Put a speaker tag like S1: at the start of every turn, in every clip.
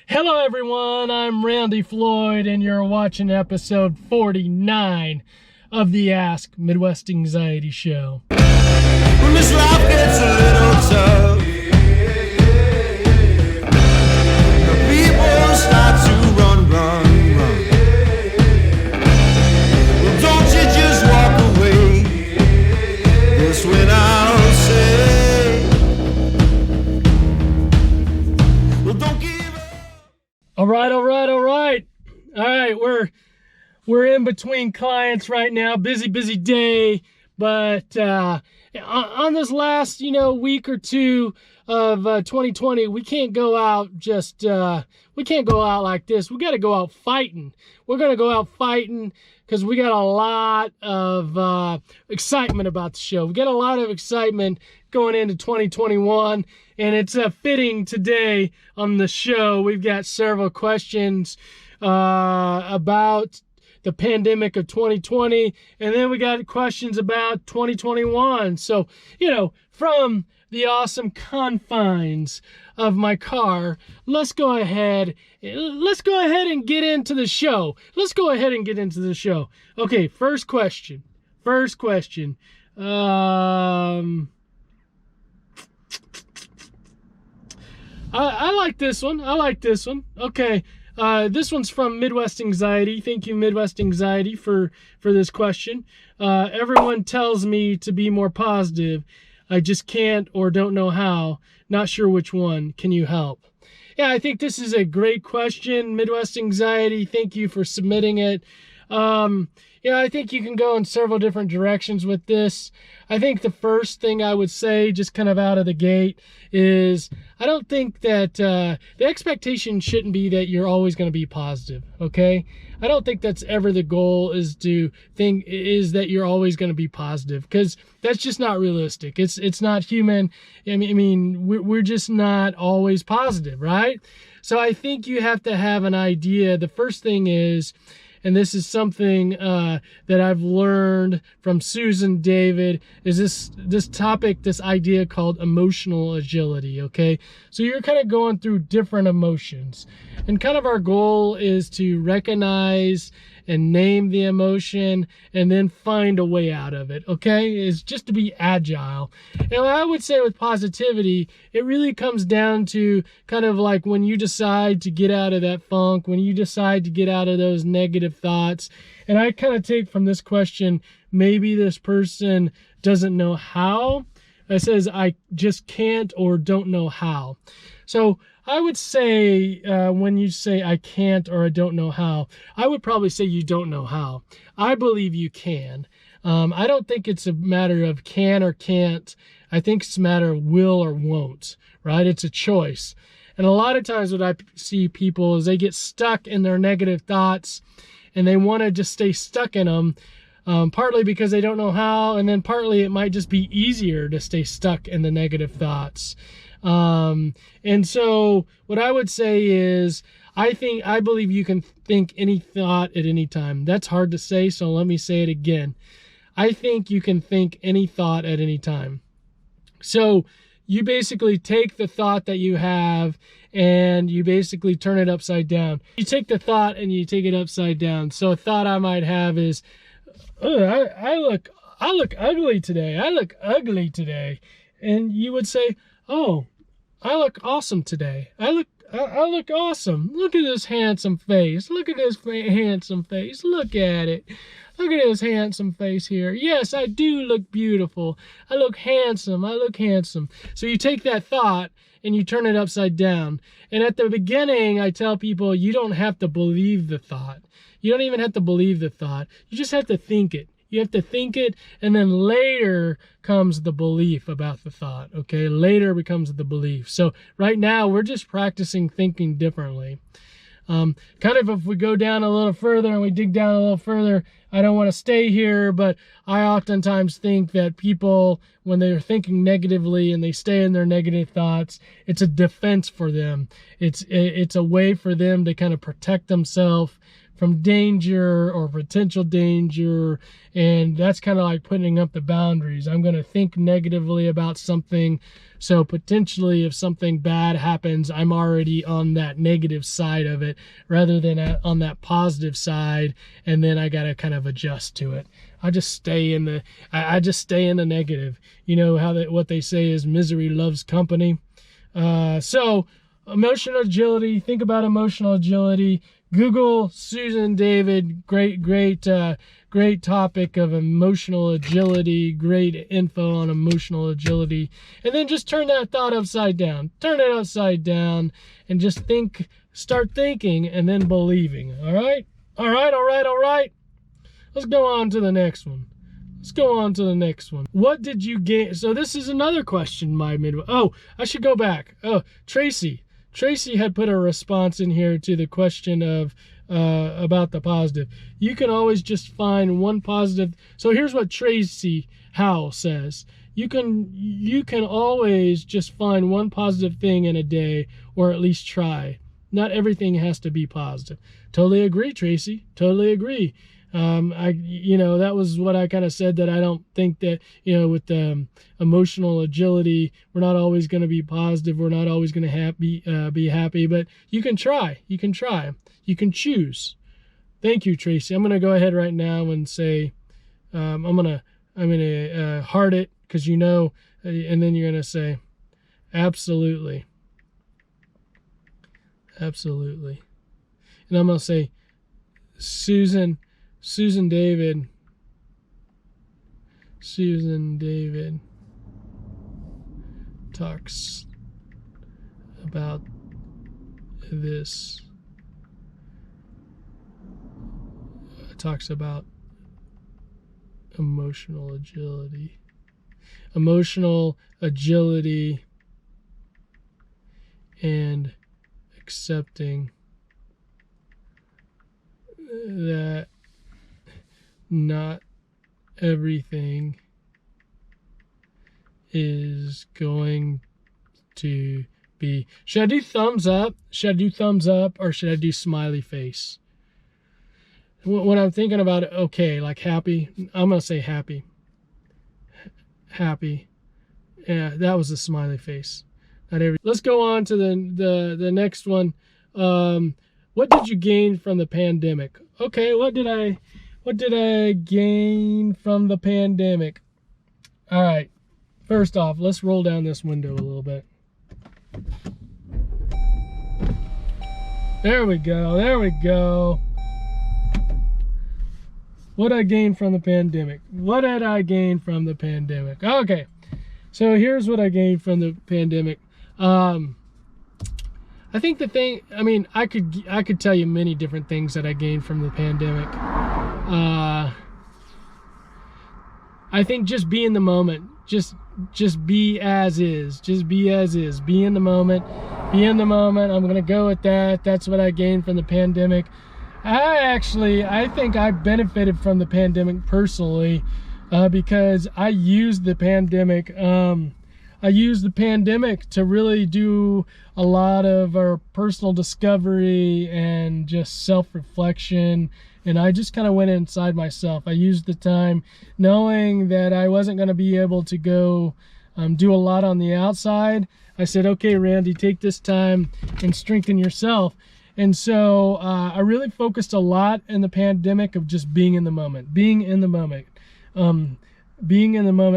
S1: Hello everyone, I'm Randy Floyd and you're watching episode 49 of the Ask Midwest Anxiety Show.
S2: When this life gets a little tough, the people start to run. Well, don't you just walk away, that's when I'll say, well, don't give up.
S1: All right. We're in between clients right now. Busy day. But on this last, week or two of 2020, we can't go out we can't go out like this. We got to go out fighting. We're going to go out fighting because we got a lot of excitement about the show. We got a lot of excitement going into 2021, and it's fitting today on the show. We've got several questions about the pandemic of 2020, and then we got questions about 2021. So, from the awesome confines of my car, let's go ahead and get into the show. Okay, first question. I like this one. Okay. This one's from Midwest Anxiety. Thank you, Midwest Anxiety, for this question. Everyone tells me to be more positive. I just can't or don't know how. Not sure which one. Can you help? Yeah, I think this is a great question, Midwest Anxiety. Thank you for submitting it. I think you can go in several different directions with this. I think the first thing I would say, just kind of out of the gate, is I don't think that the expectation shouldn't be that you're always going to be positive, okay? I don't think that's ever the goal, is that you're always going to be positive, because that's just not realistic. It's not human. I mean, we're just not always positive, right? So I think you have to have an idea. The first thing is, and this is something that I've learned from Susan David, is this topic, this idea called emotional agility, okay? So you're kind of going through different emotions. And kind of our goal is to recognize and name the emotion and then find a way out of it, okay? Is just to be agile. And I would say with positivity, it really comes down to kind of like when you decide to get out of that funk, when you decide to get out of those negative thoughts. And I kind of take from this question, maybe this person doesn't know how. It says, I just can't or don't know how. So I would say when you say I can't or I don't know how, I would probably say you don't know how. I believe you can. I don't think it's a matter of can or can't. I think it's a matter of will or won't, right? It's a choice. And a lot of times what I see people is they get stuck in their negative thoughts and they want to just stay stuck in them, partly because they don't know how, and then partly it might just be easier to stay stuck in the negative thoughts. And so what I would say is, I believe you can think any thought at any time. That's hard to say, so let me say it again. I think you can think any thought at any time. So you basically take the thought that you have and you basically turn it upside down. You take the thought and you take it upside down. So a thought I might have is, I look ugly today. I look ugly today. And you would say, oh, I look awesome today. I look awesome. Look at this handsome face. Look at this handsome face. Look at it. Look at this handsome face here. Yes, I do look beautiful. I look handsome. So you take that thought and you turn it upside down. And at the beginning, I tell people you don't have to believe the thought. You don't even have to believe the thought. You just have to think it. You have to think it, and then later comes the belief about the thought, okay? Later becomes the belief. So right now, we're just practicing thinking differently. Kind of if we go down a little further and we dig down a little further, I don't want to stay here, but I oftentimes think that people, when they're thinking negatively and they stay in their negative thoughts, it's a defense for them. It's a way for them to kind of protect themselves danger or potential danger, and that's kind of like putting up the boundaries. I'm going to think negatively about something, so potentially if something bad happens, I'm already on that negative side of it rather than on that positive side, and then I got to kind of adjust to it. I just stay in the negative. You know how what they say is misery loves company. So emotional agility, think about emotional agility. Google Susan David, great topic of emotional agility, great info on emotional agility. And then just turn that thought upside down. Turn it upside down and just start thinking and then believing. All right? All right. Let's go on to the next one. What did you gain? So this is another question, Oh, I should go back. Oh, Tracy had put a response in here to the question of about the positive. You can always just find one positive. So here's what Tracy Howell says. You can always just find one positive thing in a day, or at least try. Not everything has to be positive. Totally agree, Tracy. Totally agree. That was what I kind of said, that I don't think that, with emotional agility, we're not always going to be positive. We're not always going to be happy, but you can try. You can choose. Thank you, Tracy. I'm going to go ahead right now and say, I'm going to heart it, because and then you're going to say, absolutely. And I'm going to say, Susan David talks about this. Talks about emotional agility and accepting that not everything is going to be. Should I do thumbs up? Or should I do smiley face? When I'm thinking about it, okay, like happy, I'm going to say happy. Yeah, that was a smiley face. Let's go on to the next one. What did you gain from the pandemic? Okay, what did I gain from the pandemic? All right. First off, let's roll down this window a little bit. There we go. What I gained from the pandemic. What did I gain from the pandemic? Okay. So here's what I gained from the pandemic. I think I could tell you many different things that I gained from the pandemic. I think just be in the moment. Just be as is. Be in the moment. I'm gonna go with that. That's what I gained from the pandemic. I think I benefited from the pandemic personally, because I used the pandemic. I used the pandemic to really do a lot of our personal discovery and just self-reflection. And I just kind of went inside myself. I used the time knowing that I wasn't going to be able to go do a lot on the outside. I said, okay, Randy, take this time and strengthen yourself. And so I really focused a lot in the pandemic of just being in the moment. Being in the moment,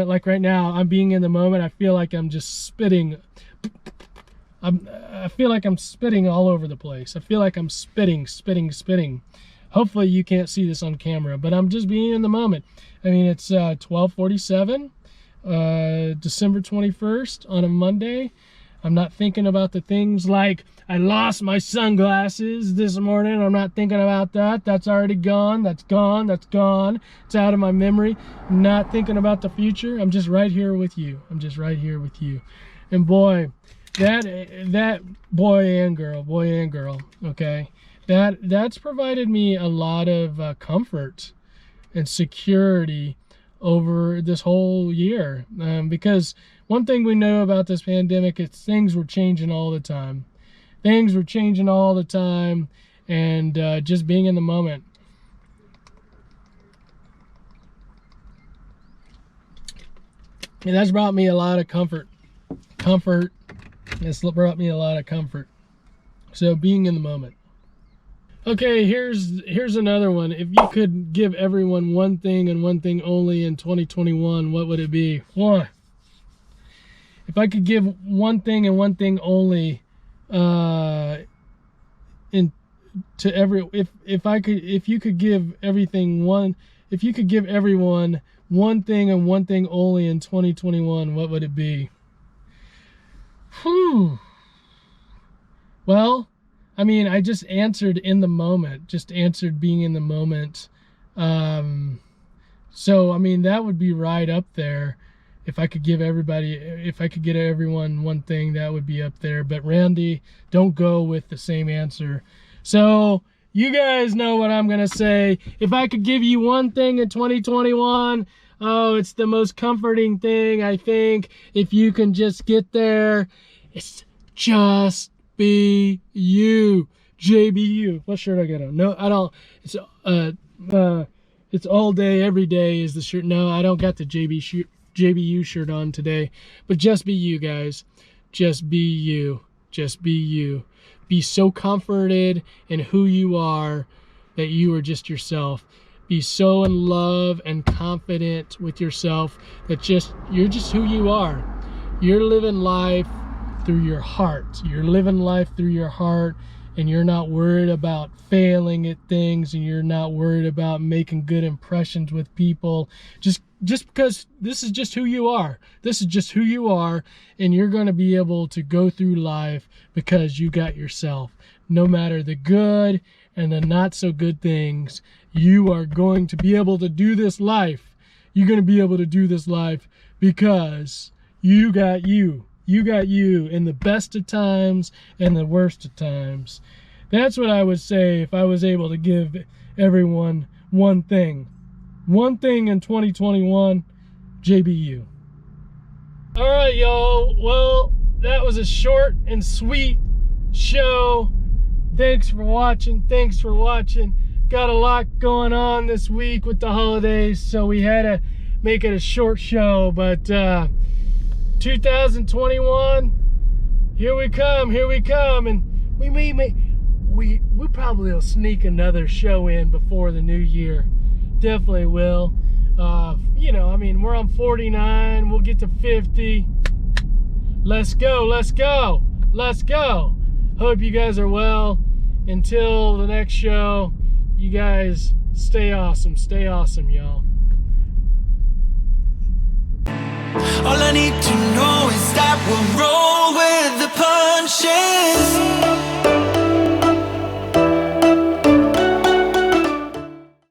S1: like right now, I'm being in the moment. I feel like I'm just spitting. I feel like I'm spitting all over the place. I feel like I'm spitting. Hopefully you can't see this on camera, but I'm just being in the moment. I mean, it's 12:47, December 21st on a Monday. I'm not thinking about the things like I lost my sunglasses this morning. I'm not thinking about that. That's already gone. That's gone. It's out of my memory. I'm not thinking about the future. I'm just right here with you. And boy, that boy and girl, okay, that's provided me a lot of comfort and security over this whole year, because one thing we know about this pandemic is things were changing all the time. and just being in the moment. And that's brought me a lot of comfort. It's brought me a lot of comfort. So being in the moment. Okay, here's another one. If you could give everyone one thing and one thing only in 2021, what would it be? One. If I could give one thing and one thing only, if you could give everyone one thing and one thing only in 2021, what would it be? Well, I mean, I just answered in the moment, just answered being in the moment. So, I mean, that would be right up there. If I could get everyone one thing, that would be up there. But Randy, don't go with the same answer. So you guys know what I'm going to say. If I could give you one thing in 2021, oh, it's the most comforting thing, I think. If you can just get there, it's just be you. JBU. What shirt I got on? No, I don't. It's all day, every day is the shirt. No, I don't got the JBU shirt on today. But just be you, guys. Just be you. Just be you. Be so comforted in who you are that you are just yourself. Be so in love and confident with yourself that you're just who you are. You're living life through your heart. You're living life through your heart, and you're not worried about failing at things, and you're not worried about making good impressions with people. Just because this is just who you are. This is just who you are, and you're going to be able to go through life because you got yourself. No matter the good and the not so good things, you are going to be able to do this life. You're going to be able to do this life because you got you. You got you in the best of times and the worst of times. That's what I would say if I was able to give everyone one thing. One thing in 2021, JBU. All right, y'all. Well, that was a short and sweet show. Thanks for watching. Thanks for watching. Got a lot going on this week with the holidays, so we had to make it a short show, but 2021, here we come, and we probably will sneak another show in before the new year. Definitely will. You know, I mean, we're on 49, we'll get to 50. Let's go, let's go, let's go. Hope you guys are well. Until the next show, you guys stay awesome, y'all.
S2: All I need to know is that we'll roll with the punches.